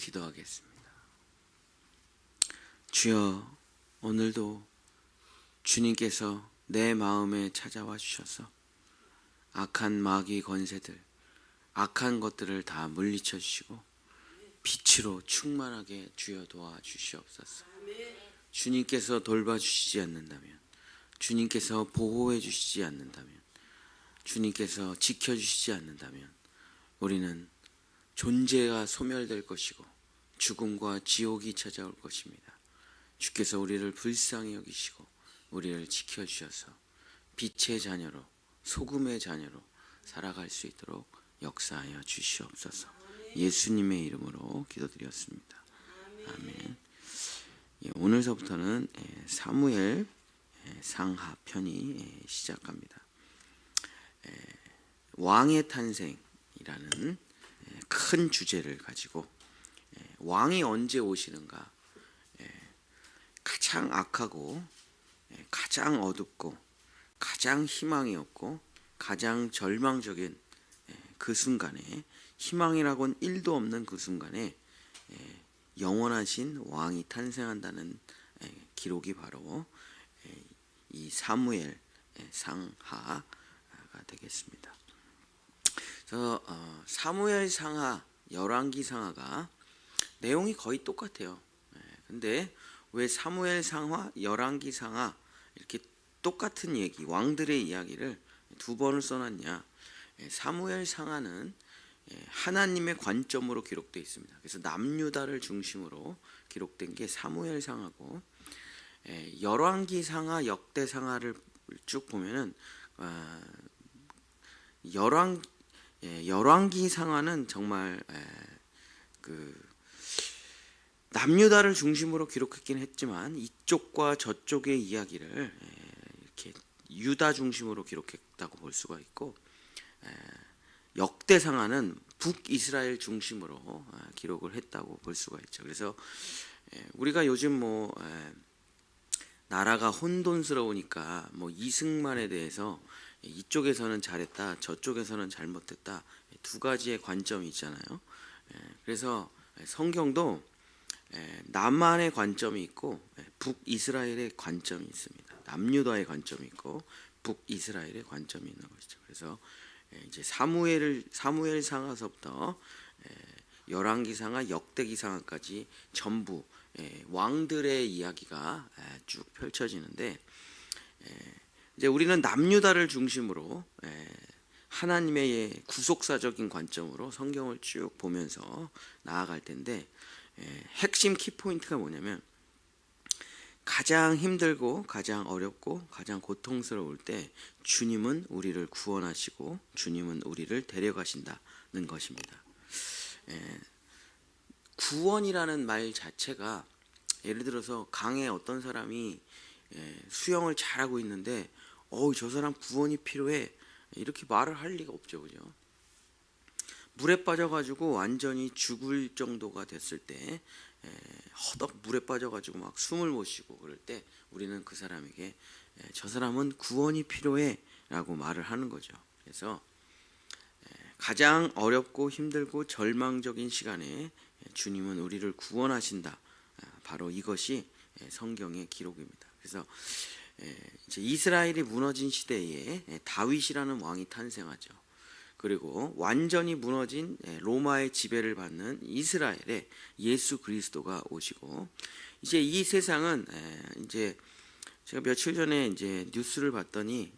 기도하겠습니다. 주여, 오늘도 주님께서 내 마음에 찾아와 주셔서 악한 마귀 권세들, 악한 것들을 다 물리쳐 주시고 빛으로 충만하게 주여 도와주시옵소서. 주님께서 돌봐주시지 않는다면, 주님께서 보호해 주시지 않는다면, 주님께서 지켜주시지 않는다면 우리는 존재가 소멸될 것이고 죽음과 지옥이 찾아올 것입니다. 주께서 우리를 불쌍히 여기시고 우리를 지켜주셔서 빛의 자녀로, 소금의 자녀로 살아갈 수 있도록 역사하여 주시옵소서. 예수님의 이름으로 기도드렸습니다. 아멘. 오늘서부터는 사무엘 상하 편이 시작합니다. 왕의 탄생이라는 큰 주제를 가지고 왕이 언제 오시는가, 가장 악하고 가장 어둡고 가장 희망이 없고 가장 절망적인 그 순간에, 희망이라고는 1도 없는 그 순간에 영원하신 왕이 탄생한다는 기록이 바로 이 사무엘 상하가 되겠습니다. 그래서 사무엘 상하, 열왕기 상하가 내용이 거의 똑같아요. 근데 왜 사무엘 상하, 열왕기 상하 이렇게 똑같은 얘기, 왕들의 이야기를 두 번을 써놨냐? 사무엘 상하는 하나님의 관점으로 기록되어 있습니다. 그래서 남유다를 중심으로 기록된 게 사무엘 상하고, 열왕기 상하, 역대 상하를 쭉 보면은 열왕기 상하는 정말 그 남유다를 중심으로 기록했긴 했지만 이쪽과 저쪽의 이야기를 이렇게 유다 중심으로 기록했다고 볼 수가 있고, 역대상하는 북이스라엘 중심으로 기록을 했다고 볼 수가 있죠. 그래서 우리가 요즘 나라가 혼돈스러우니까 이승만에 대해서 이쪽에서는 잘했다, 저쪽에서는 잘못했다, 두 가지의 관점이 있잖아요. 그래서 성경도 남한의 관점이 있고 북이스라엘의 관점이 있습니다. 남유다의 관점이 있고 북이스라엘의 관점이 있는 것이죠. 그래서 이제 사무엘 상하서부터 열왕기 상하, 역대기 상하까지 전부 왕들의 이야기가 쭉 펼쳐지는데, 이제 우리는 남유다를 중심으로 하나님의 구속사적인 관점으로 성경을 쭉 보면서 나아갈 텐데, 핵심 키포인트가 뭐냐면 가장 힘들고 가장 어렵고 가장 고통스러울 때 주님은 우리를 구원하시고 주님은 우리를 데려가신다는 것입니다. 구원이라는 말 자체가, 예를 들어서 강에 어떤 사람이 수영을 잘하고 있는데 저 사람 구원이 필요해, 이렇게 말을 할 리가 없죠, 그죠? 물에 빠져가지고 완전히 죽을 정도가 됐을 때, 허덕 물에 빠져가지고 막 숨을 못 쉬고 그럴 때 우리는 그 사람에게 저 사람은 구원이 필요해 라고 말을 하는 거죠. 그래서 가장 어렵고 힘들고 절망적인 시간에 주님은 우리를 구원하신다, 바로 이것이 성경의 기록입니다. 그래서 이제 이스라엘이 무너진 시대에 다윗이라는 왕이 탄생하죠. 그리고 완전히 무너진 로마의 지배를 받는 이스라엘에 예수 그리스도가 오시고, 이제 이 세상은 이제 제가 며칠 전에 이제 뉴스를 봤더니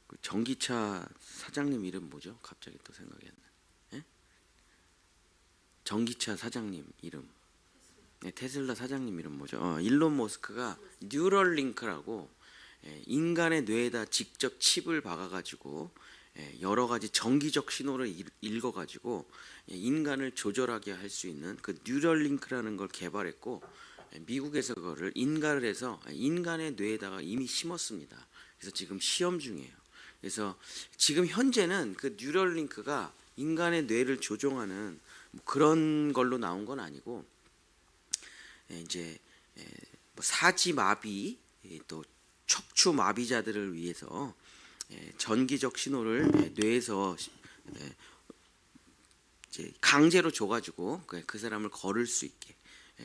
그 전기차 사장님 이름 뭐죠? 갑자기 또 생각이 안 나. 전기차 사장님 이름, 테슬라 사장님 이름 뭐죠? 일론 머스크가 뉴럴링크라고 인간의 뇌에다 직접 칩을 박아가지고 여러 가지 정기적 신호를 읽어가지고 인간을 조절하게 할 수 있는 그 뉴럴링크라는 걸 개발했고, 미국에서 그거를 인가를 해서 인간의 뇌에다가 이미 심었습니다. 그래서 지금 시험 중이에요. 그래서 지금 현재는 그 뉴럴링크가 인간의 뇌를 조종하는 그런 걸로 나온 건 아니고, 이제 사지 마비, 또 척추 마비자들을 위해서 전기적 신호를 뇌에서 이제 강제로 줘가지고 그 사람을 걸을 수 있게,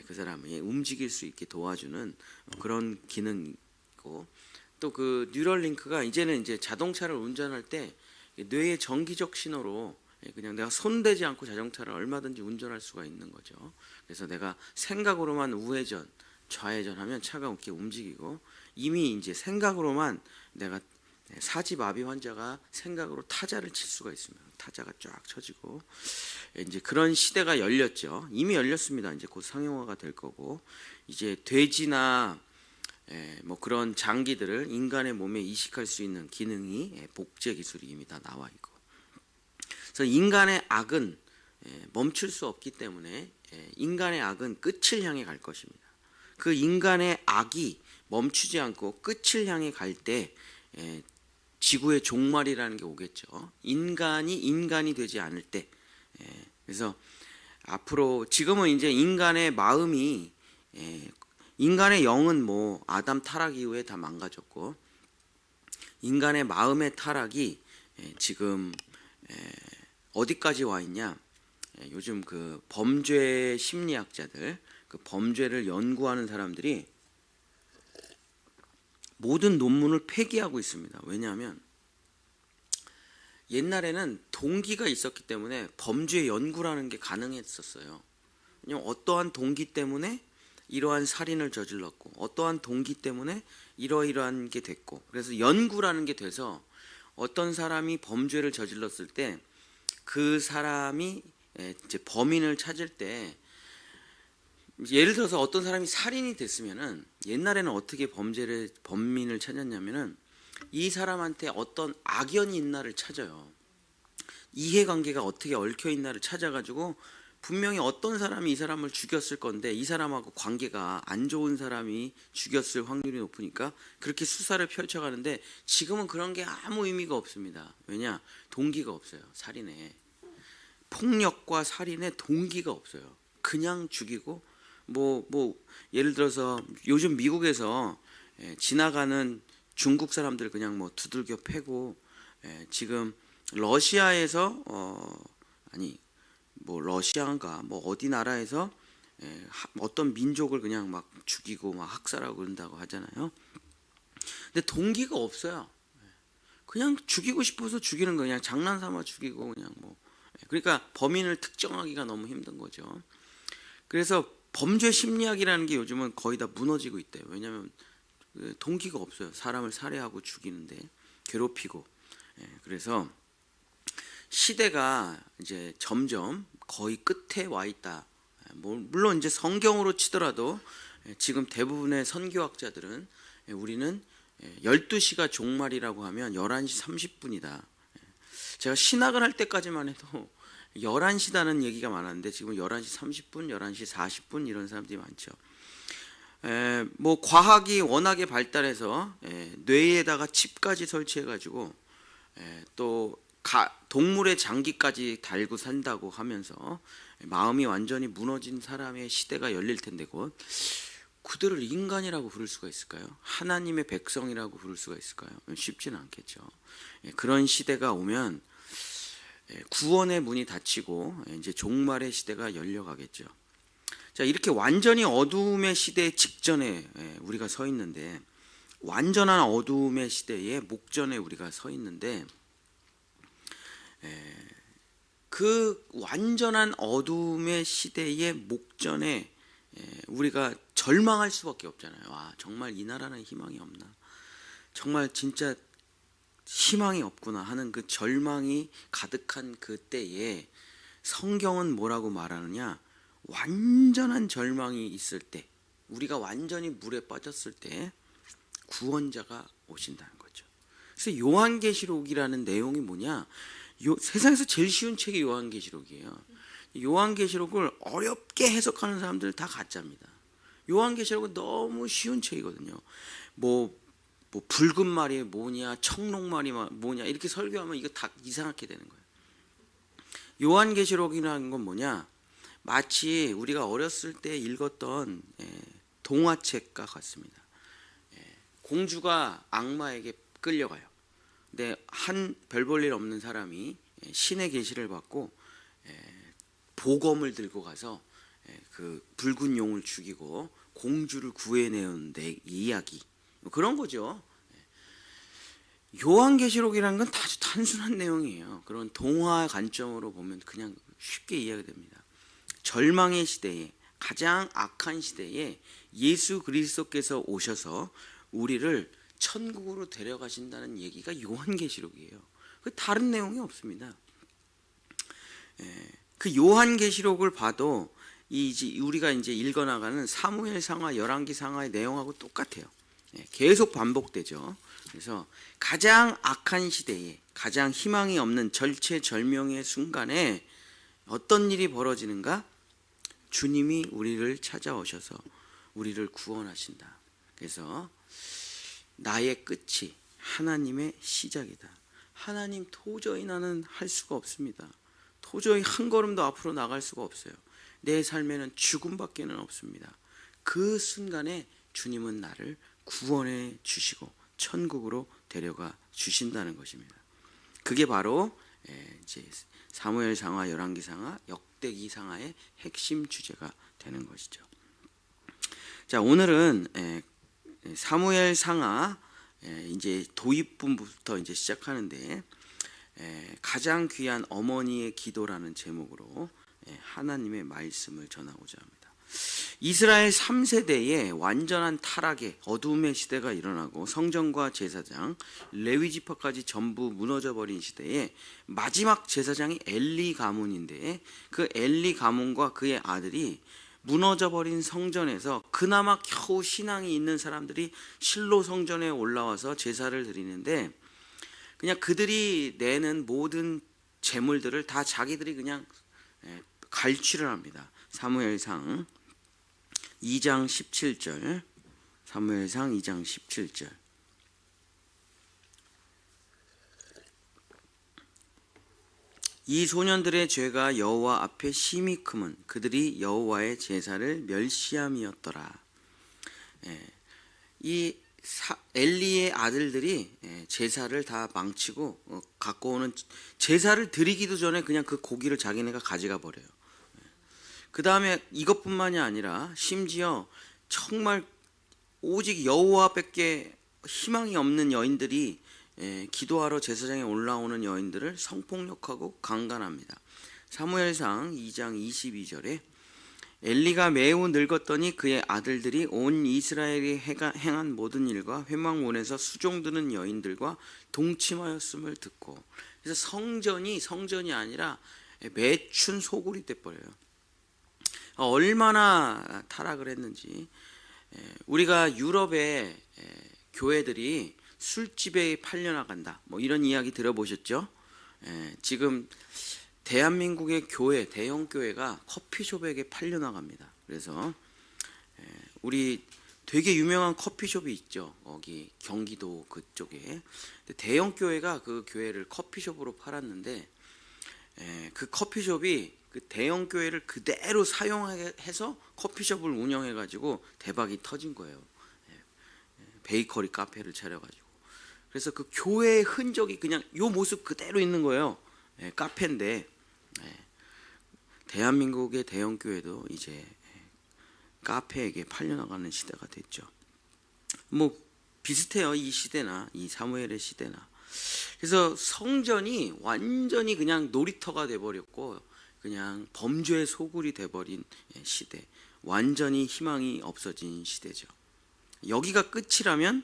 그 사람이 움직일 수 있게 도와주는 그런 기능이고, 또 그 뉴럴링크가 이제는 이제 자동차를 운전할 때 뇌의 정기적 신호로 그냥 내가 손대지 않고 자동차를 얼마든지 운전할 수가 있는 거죠. 그래서 내가 생각으로만 우회전, 좌회전하면 차가 이렇게 움직이고, 이미 이제 생각으로만 내가 사지마비 환자가 생각으로 타자를 칠 수가 있습니다. 타자가 쫙 쳐지고, 이제 그런 시대가 열렸죠. 이미 열렸습니다. 이제 곧 상용화가 될 거고, 이제 돼지나 뭐 그런 장기들을 인간의 몸에 이식할 수 있는 기능이 복제 기술이 이미 다 나와 있고, 그래서 인간의 악은 멈출 수 없기 때문에 인간의 악은 끝을 향해 갈 것입니다. 그 인간의 악이 멈추지 않고 끝을 향해 갈 때 지구의 종말이라는 게 오겠죠. 인간이 되지 않을 때. 그래서 앞으로 지금은 이제 인간의 마음이, 인간의 영은 뭐 아담 타락 이후에 다 망가졌고, 인간의 마음의 타락이 지금 어디까지 와 있냐? 요즘 그 범죄 심리학자들, 그 범죄를 연구하는 사람들이 모든 논문을 폐기하고 있습니다. 왜냐하면 옛날에는 동기가 있었기 때문에 범죄 연구라는 게 가능했었어요. 왜냐하면 어떠한 동기 때문에 이러한 살인을 저질렀고, 어떠한 동기 때문에 이러이러한 게 됐고, 그래서 연구라는 게 돼서 어떤 사람이 범죄를 저질렀을 때 그 사람이 이제 범인을 찾을 때, 예를 들어서 어떤 사람이 살인이 됐으면은 옛날에는 어떻게 범인을 찾았냐면은 이 사람한테 어떤 악연이 있나를 찾아요. 이해관계가 어떻게 얽혀 있나를 찾아가지고, 분명히 어떤 사람이 이 사람을 죽였을 건데 이 사람하고 관계가 안 좋은 사람이 죽였을 확률이 높으니까 그렇게 수사를 펼쳐가는데, 지금은 그런 게 아무 의미가 없습니다. 왜냐? 동기가 없어요. 살인에, 폭력과 살인에 동기가 없어요. 그냥 죽이고, 뭐 예를 들어서 요즘 미국에서 지나가는 중국 사람들 그냥 뭐 두들겨 패고, 지금 러시아에서 뭐 러시아인가 뭐 어디 나라에서 어떤 민족을 그냥 막 죽이고 막 학살하고 그런다고 하잖아요. 근데 동기가 없어요. 그냥 죽이고 싶어서 죽이는 거, 그냥 장난삼아 죽이고 그냥 뭐. 그러니까 범인을 특정하기가 너무 힘든 거죠. 그래서 범죄 심리학이라는 게 요즘은 거의 다 무너지고 있대요. 왜냐하면 동기가 없어요. 사람을 살해하고 죽이는데, 괴롭히고. 그래서 시대가 이제 점점 거의 끝에 와 있다. 물론 이제 성경으로 치더라도 지금 대부분의 선교학자들은 우리는 12시가 종말이라고 하면 11시 30분이다. 제가 신학을 할 때까지만 해도 11시다는 얘기가 많았는데 지금 11시 30분, 11시 40분 이런 사람들이 많죠. 뭐 과학이 워낙에 발달해서 뇌에다가 칩까지 설치해가지고 또 동물의 장기까지 달고 산다고 하면서 마음이 완전히 무너진 사람의 시대가 열릴 텐데, 곧 그들을 인간이라고 부를 수가 있을까요? 하나님의 백성이라고 부를 수가 있을까요? 쉽지는 않겠죠. 그런 시대가 오면 구원의 문이 닫히고 이제 종말의 시대가 열려가겠죠. 자, 이렇게 완전히 어두움의 시대 직전에 우리가 서 있는데, 완전한 어두움의 시대의 목전에 우리가 서 있는데, 그 완전한 어두움의 시대의 목전에 우리가 절망할 수밖에 없잖아요. 와, 정말 이 나라는 희망이 없나? 정말 진짜 희망이 없구나 하는 그 절망이 가득한 그때에 성경은 뭐라고 말하느냐? 완전한 절망이 있을 때, 우리가 완전히 물에 빠졌을 때 구원자가 오신다는 거죠. 그래서 요한계시록이라는 내용이 뭐냐? 세상에서 제일 쉬운 책이 요한계시록이에요. 요한계시록을 어렵게 해석하는 사람들 다 가짜입니다. 요한계시록은 너무 쉬운 책이거든요. 뭐 붉은 말이 뭐냐, 청록말이 뭐냐 이렇게 설교하면 이거 다 이상하게 되는 거예요. 요한계시록이라는 건 뭐냐? 마치 우리가 어렸을 때 읽었던 동화책과 같습니다. 공주가 악마에게 끌려가요. 근데 한 별 볼 일 없는 사람이 신의 계시를 받고 보검을 들고 가서 그 붉은 용을 죽이고 공주를 구해내온 이야기, 그런 거죠. 요한계시록이라는 건 아주 단순한 내용이에요. 그런 동화 관점으로 보면 그냥 쉽게 이해가 됩니다. 절망의 시대에, 가장 악한 시대에 예수 그리스도께서 오셔서 우리를 천국으로 데려가신다는 얘기가 요한계시록이에요. 그 다른 내용이 없습니다. 그 요한계시록을 봐도 우리가 이제 읽어나가는 사무엘상하, 열왕기상하의 내용하고 똑같아요. 계속 반복되죠. 그래서 가장 악한 시대에, 가장 희망이 없는 절체절명의 순간에 어떤 일이 벌어지는가? 주님이 우리를 찾아오셔서 우리를 구원하신다. 그래서 나의 끝이 하나님의 시작이다. 하나님 도저히 나는 할 수가 없습니다. 도저히 한 걸음도 앞으로 나갈 수가 없어요. 내 삶에는 죽음밖에는 없습니다. 그 순간에 주님은 나를 구원해 주시고 천국으로 데려가 주신다는 것입니다. 그게 바로 이제 사무엘상하, 열왕기상하, 역대기상하의 핵심 주제가 되는 것이죠. 자, 오늘은 사무엘상하 이제 도입부부터 이제 시작하는데, 가장 귀한 어머니의 기도라는 제목으로 하나님의 말씀을 전하고자 합니다. 이스라엘 3세대에 완전한 타락의 어두움의 시대가 일어나고 성전과 제사장, 레위지파까지 전부 무너져버린 시대에 마지막 제사장이 엘리 가문인데, 그 엘리 가문과 그의 아들이 무너져버린 성전에서 그나마 겨우 신앙이 있는 사람들이 실로 성전에 올라와서 제사를 드리는데, 그냥 그들이 내는 모든 재물들을 다 자기들이 그냥 갈취를 합니다. 사무엘상 2장 17절, 사무엘상 2장 17절. 이 소년들의 죄가 여호와 앞에 심히 크면 그들이 여호와의 제사를 멸시함이었더라. 이 엘리의 아들들이 제사를 다 망치고 갖고 오는, 제사를 드리기도 전에 그냥 그 고기를 자기네가 가져가 버려요. 그 다음에 이것뿐만이 아니라 심지어 정말 오직 여호와밖에 희망이 없는 여인들이 기도하러 제사장에 올라오는 여인들을 성폭력하고 강간합니다. 사무엘상 2장 22절에 엘리가 매우 늙었더니 그의 아들들이 온 이스라엘이 행한 모든 일과 회막문에서 수종드는 여인들과 동침하였음을 듣고, 그래서 성전이 아니라 매춘 소굴이 돼버려요. 얼마나 타락을 했는지. 우리가 유럽의 교회들이 술집에 팔려나간다, 뭐 이런 이야기 들어보셨죠? 지금 대한민국의 교회, 대형 교회가 커피숍에게 팔려나갑니다. 그래서 우리 되게 유명한 커피숍이 있죠. 거기 경기도 그쪽에. 대형 교회가 그 교회를 커피숍으로 팔았는데, 그 커피숍이 그 대형 교회를 그대로 사용해서 커피숍을 운영해가지고 대박이 터진 거예요. 베이커리 카페를 차려가지고. 그래서 그 교회의 흔적이 그냥 요 모습 그대로 있는 거예요. 카페인데, 대한민국의 대형 교회도 이제 카페에게 팔려나가는 시대가 됐죠. 뭐 비슷해요, 이 시대나 이 사무엘의 시대나. 그래서 성전이 완전히 그냥 놀이터가 돼버렸고, 그냥 범죄의 소굴이 돼버린 시대, 완전히 희망이 없어진 시대죠. 여기가 끝이라면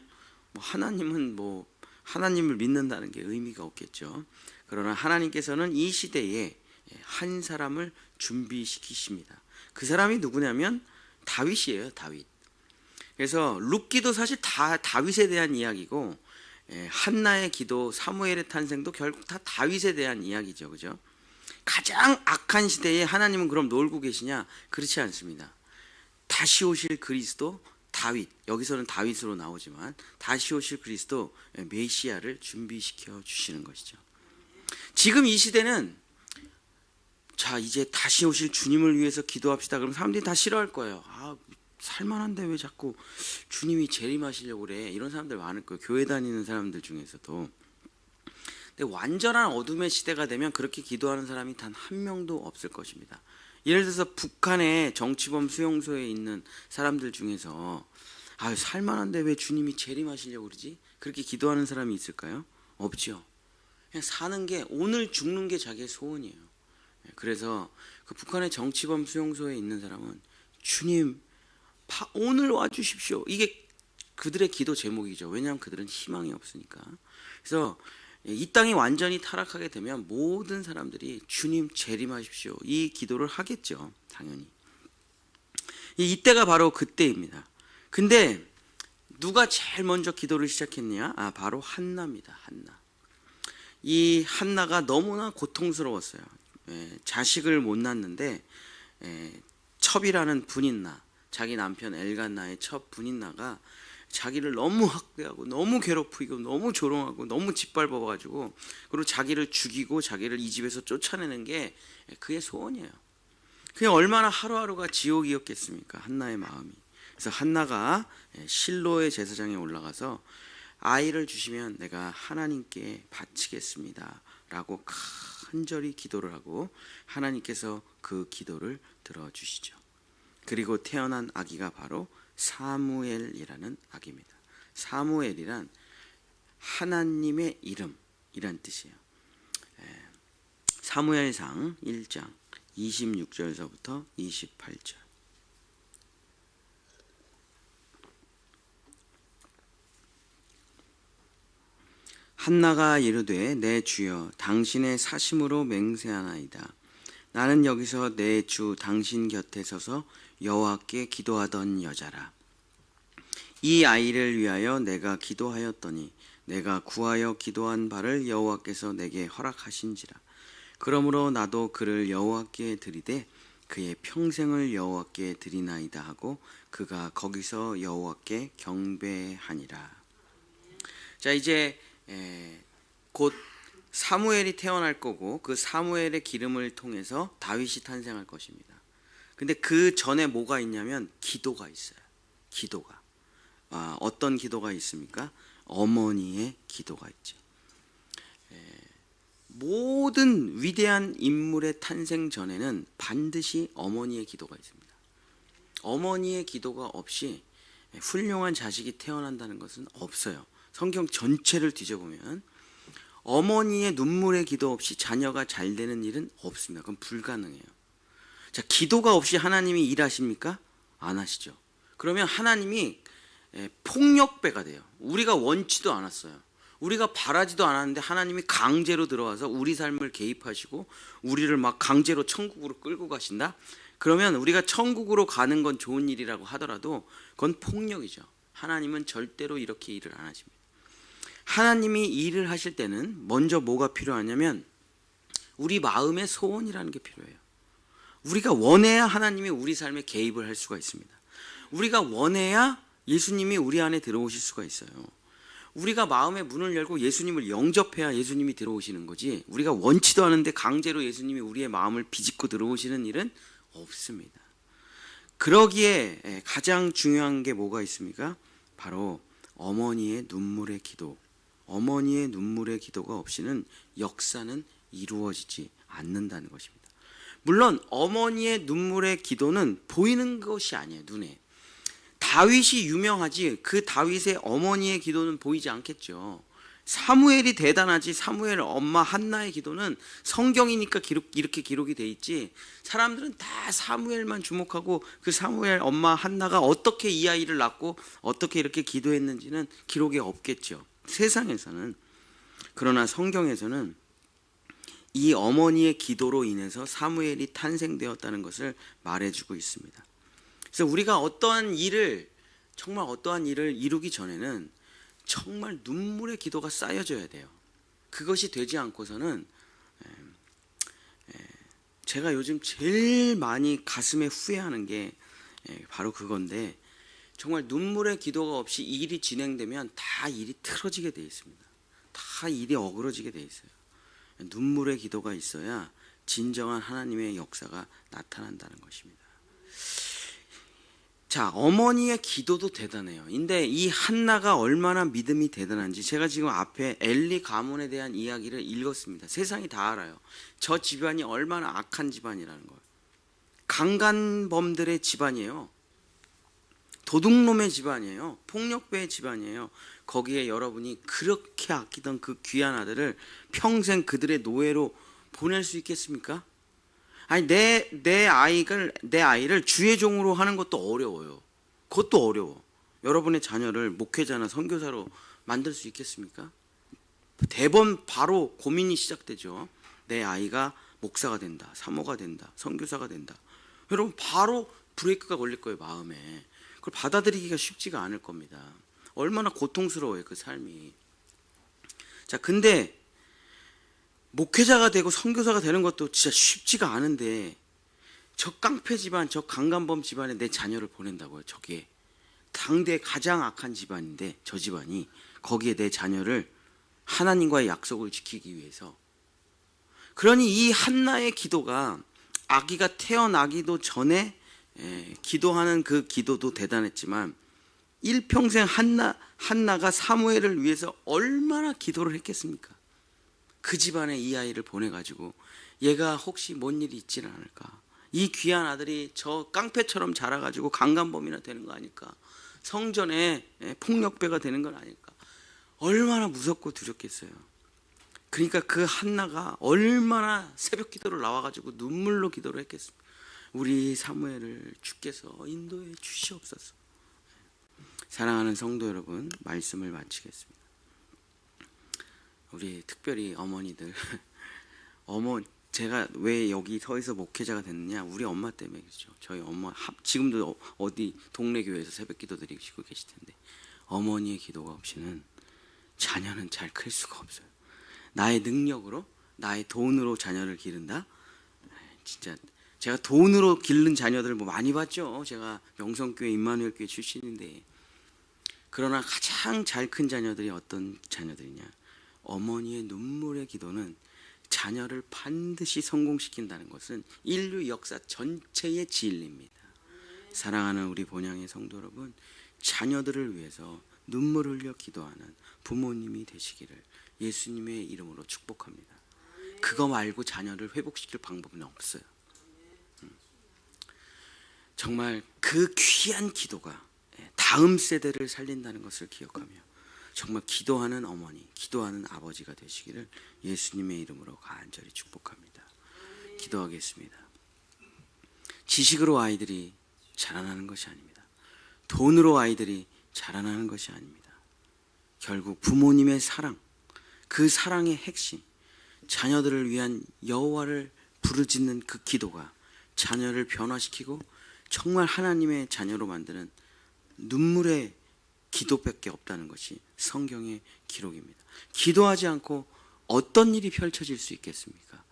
하나님을 믿는다는 게 의미가 없겠죠. 그러나 하나님께서는 이 시대에 한 사람을 준비시키십니다. 그 사람이 누구냐면 다윗이에요. 다윗. 그래서 룻기도 사실 다 다윗에 대한 이야기고, 한나의 기도, 사무엘의 탄생도 결국 다 다윗에 대한 이야기죠. 그죠? 가장 악한 시대에 하나님은 그럼 놀고 계시냐? 그렇지 않습니다. 다시 오실 그리스도, 다윗, 여기서는 다윗으로 나오지만 다시 오실 그리스도 메시아를 준비시켜 주시는 것이죠. 지금 이 시대는, 자, 이제 다시 오실 주님을 위해서 기도합시다. 그럼 사람들이 다 싫어할 거예요. 살만한데 왜 자꾸 주님이 재림하시려고 그래? 이런 사람들 많을 거예요. 교회 다니는 사람들 중에서도. 근데 완전한 어둠의 시대가 되면 그렇게 기도하는 사람이 단 한 명도 없을 것입니다. 예를 들어서 북한의 정치범 수용소에 있는 사람들 중에서 살만한데 왜 주님이 재림하시려고 그러지? 그렇게 기도하는 사람이 있을까요? 없죠. 그냥 사는 게, 오늘 죽는 게 자기의 소원이에요. 그래서 그 북한의 정치범 수용소에 있는 사람은 주님 오늘 와주십시오. 이게 그들의 기도 제목이죠. 왜냐하면 그들은 희망이 없으니까. 그래서 이 땅이 완전히 타락하게 되면 모든 사람들이 주님 재림하십시오, 이 기도를 하겠죠. 당연히. 이때가 바로 그때입니다. 근데 누가 제일 먼저 기도를 시작했냐? 바로 한나입니다. 한나. 이 한나가 너무나 고통스러웠어요. 자식을 못 낳는데 첩이라는 분인나, 자기 남편 엘간나의 첩 분인나가 자기를 너무 학대하고 너무 괴롭히고 너무 조롱하고 너무 짓밟아가지고, 그리고 자기를 죽이고 자기를 이 집에서 쫓아내는 게 그의 소원이에요. 그게 얼마나 하루하루가 지옥이었겠습니까? 한나의 마음이. 그래서 한나가 실로의 제사장에 올라가서 아이를 주시면 내가 하나님께 바치겠습니다 라고 간절히 기도를 하고, 하나님께서 그 기도를 들어주시죠. 그리고 태어난 아기가 바로 사무엘이라는 아기입니다. 사무엘이란 하나님의 이름이란 뜻이에요. 사무엘상 1장 26절서부터 28절. 한나가 이르되 내 주여 당신의 사심으로 맹세하나이다. 나는 여기서 내 주 당신 곁에 서서 여호와께 기도하던 여자라. 이 아이를 위하여 내가 기도하였더니 내가 구하여 기도한 바를 여호와께서 내게 허락하신지라. 그러므로 나도 그를 여호와께 드리되 그의 평생을 여호와께 드리나이다 하고 그가 거기서 여호와께 경배하니라. 자, 이제 곧 사무엘이 태어날 거고, 그 사무엘의 기름을 통해서 다윗이 탄생할 것입니다. 근데 그 전에 뭐가 있냐면 기도가 있어요. 기도가. 어떤 기도가 있습니까? 어머니의 기도가 있죠. 모든 위대한 인물의 탄생 전에는 반드시 어머니의 기도가 있습니다. 어머니의 기도가 없이 훌륭한 자식이 태어난다는 것은 없어요. 성경 전체를 뒤져보면 어머니의 눈물의 기도 없이 자녀가 잘 되는 일은 없습니다. 그건 불가능해요. 자, 기도가 없이 하나님이 일하십니까? 안 하시죠. 그러면 하나님이 폭력배가 돼요. 우리가 원치도 않았어요. 우리가 바라지도 않았는데 하나님이 강제로 들어와서 우리 삶을 개입하시고 우리를 막 강제로 천국으로 끌고 가신다? 그러면 우리가 천국으로 가는 건 좋은 일이라고 하더라도 그건 폭력이죠. 하나님은 절대로 이렇게 일을 안 하십니다. 하나님이 일을 하실 때는 먼저 뭐가 필요하냐면 우리 마음의 소원이라는 게 필요해요. 우리가 원해야 하나님이 우리 삶에 개입을 할 수가 있습니다. 우리가 원해야 예수님이 우리 안에 들어오실 수가 있어요. 우리가 마음의 문을 열고 예수님을 영접해야 예수님이 들어오시는 거지, 우리가 원치도 않은데 강제로 예수님이 우리의 마음을 비집고 들어오시는 일은 없습니다. 그러기에 가장 중요한 게 뭐가 있습니까? 바로 어머니의 눈물의 기도. 어머니의 눈물의 기도가 없이는 역사는 이루어지지 않는다는 것입니다. 물론 어머니의 눈물의 기도는 보이는 것이 아니에요. 눈에. 다윗이 유명하지 그 다윗의 어머니의 기도는 보이지 않겠죠. 사무엘이 대단하지 사무엘 엄마 한나의 기도는 성경이니까 이렇게 기록이 돼 있지, 사람들은 다 사무엘만 주목하고 그 사무엘 엄마 한나가 어떻게 이 아이를 낳고 어떻게 이렇게 기도했는지는 기록에 없겠죠, 세상에서는. 그러나 성경에서는 이 어머니의 기도로 인해서 사무엘이 탄생되었다는 것을 말해주고 있습니다. 그래서 우리가 정말 어떠한 일을 이루기 전에는 정말 눈물의 기도가 쌓여져야 돼요. 그것이 되지 않고서는, 제가 요즘 제일 많이 가슴에 후회하는 게 바로 그건데, 정말 눈물의 기도가 없이 일이 진행되면 다 일이 틀어지게 돼 있습니다. 다 일이 어그러지게 돼 있어요. 눈물의 기도가 있어야 진정한 하나님의 역사가 나타난다는 것입니다. 자, 어머니의 기도도 대단해요. 근데 이 한나가 얼마나 믿음이 대단한지 제가 지금 앞에 엘리 가문에 대한 이야기를 읽었습니다. 세상이 다 알아요. 저 집안이 얼마나 악한 집안이라는 걸. 강간범들의 집안이에요. 도둑놈의 집안이에요. 폭력배의 집안이에요. 거기에 여러분이 그렇게 아끼던 그 귀한 아들을 평생 그들의 노예로 보낼 수 있겠습니까? 아니 내 아이를 주의 종으로 하는 것도 어려워요. 그것도 어려워. 여러분의 자녀를 목회자나 선교사로 만들 수 있겠습니까? 대번 바로 고민이 시작되죠. 내 아이가 목사가 된다, 사모가 된다, 선교사가 된다. 여러분 바로 브레이크가 걸릴 거예요, 마음에. 그걸 받아들이기가 쉽지가 않을 겁니다. 얼마나 고통스러워요, 그 삶이. 자, 근데 목회자가 되고 선교사가 되는 것도 진짜 쉽지가 않은데 저 깡패 집안, 저 강간범 집안에 내 자녀를 보낸다고요. 저게 당대 가장 악한 집안인데 저 집안이 거기에 내 자녀를 하나님과의 약속을 지키기 위해서. 그러니 이 한나의 기도가 아기가 태어나기도 전에 기도하는 그 기도도 대단했지만 일평생 한나가 사무엘을 위해서 얼마나 기도를 했겠습니까? 그 집안에 이 아이를 보내가지고 얘가 혹시 뭔 일이 있지는 않을까? 이 귀한 아들이 저 깡패처럼 자라가지고 강간범이나 되는 거 아닐까? 성전에 폭력배가 되는 건 아닐까? 얼마나 무섭고 두렵겠어요. 그러니까 그 한나가 얼마나 새벽 기도를 나와가지고 눈물로 기도를 했겠습니까? 우리 사무엘을 주께서 인도해 주시옵소서. 사랑하는 성도 여러분, 말씀을 마치겠습니다. 우리 특별히 어머니들, 제가 왜 여기 서에서 목회자가 됐느냐? 우리 엄마 때문이죠. 저희 엄마 지금도 어디 동네 교회에서 새벽 기도 드리시고 계실 텐데 어머니의 기도가 없이는 자녀는 잘 클 수가 없어요. 나의 능력으로, 나의 돈으로 자녀를 기른다? 진짜 제가 돈으로 기른 자녀들 뭐 많이 봤죠. 제가 명성교회 임마누엘 교회 출신인데. 그러나 가장 잘 큰 자녀들이 어떤 자녀들이냐? 어머니의 눈물의 기도는 자녀를 반드시 성공시킨다는 것은 인류 역사 전체의 진리입니다. 사랑하는 우리 본향의 성도 여러분, 자녀들을 위해서 눈물을 흘려 기도하는 부모님이 되시기를 예수님의 이름으로 축복합니다. 그거 말고 자녀를 회복시킬 방법은 없어요. 정말 그 귀한 기도가 다음 세대를 살린다는 것을 기억하며 정말 기도하는 어머니, 기도하는 아버지가 되시기를 예수님의 이름으로 간절히 축복합니다. 기도하겠습니다. 지식으로 아이들이 자라나는 것이 아닙니다. 돈으로 아이들이 자라나는 것이 아닙니다. 결국 부모님의 사랑, 그 사랑의 핵심, 자녀들을 위한 여호와를 부르짖는 그 기도가 자녀를 변화시키고 정말 하나님의 자녀로 만드는 눈물의 기도밖에 없다는 것이 성경의 기록입니다. 기도하지 않고 어떤 일이 펼쳐질 수 있겠습니까?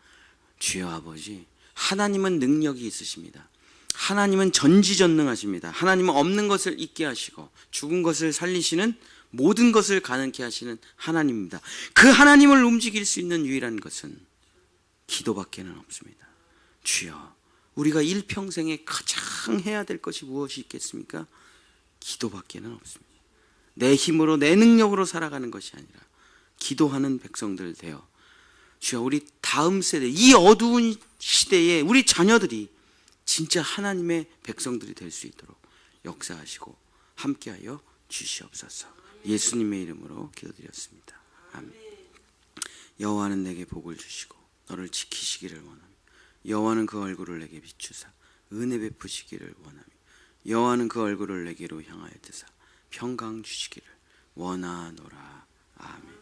주여 아버지, 하나님은 능력이 있으십니다. 하나님은 전지전능하십니다. 하나님은 없는 것을 있게 하시고 죽은 것을 살리시는 모든 것을 가능케 하시는 하나님입니다. 그 하나님을 움직일 수 있는 유일한 것은 기도밖에는 없습니다. 주여, 우리가 일평생에 가장 해야 될 것이 무엇이 있겠습니까? 기도밖에는 없습니다. 내 힘으로 내 능력으로 살아가는 것이 아니라 기도하는 백성들 되어 주여, 우리 다음 세대, 이 어두운 시대에 우리 자녀들이 진짜 하나님의 백성들이 될 수 있도록 역사하시고 함께하여 주시옵소서. 예수님의 이름으로 기도드렸습니다. 아멘. 여호와는 내게 복을 주시고 너를 지키시기를 원하며 여호와는 그 얼굴을 내게 비추사 은혜 베푸시기를 원하며 여호와는 그 얼굴을 내게로 향하여 드사 평강 주시기를 원하노라. 아멘.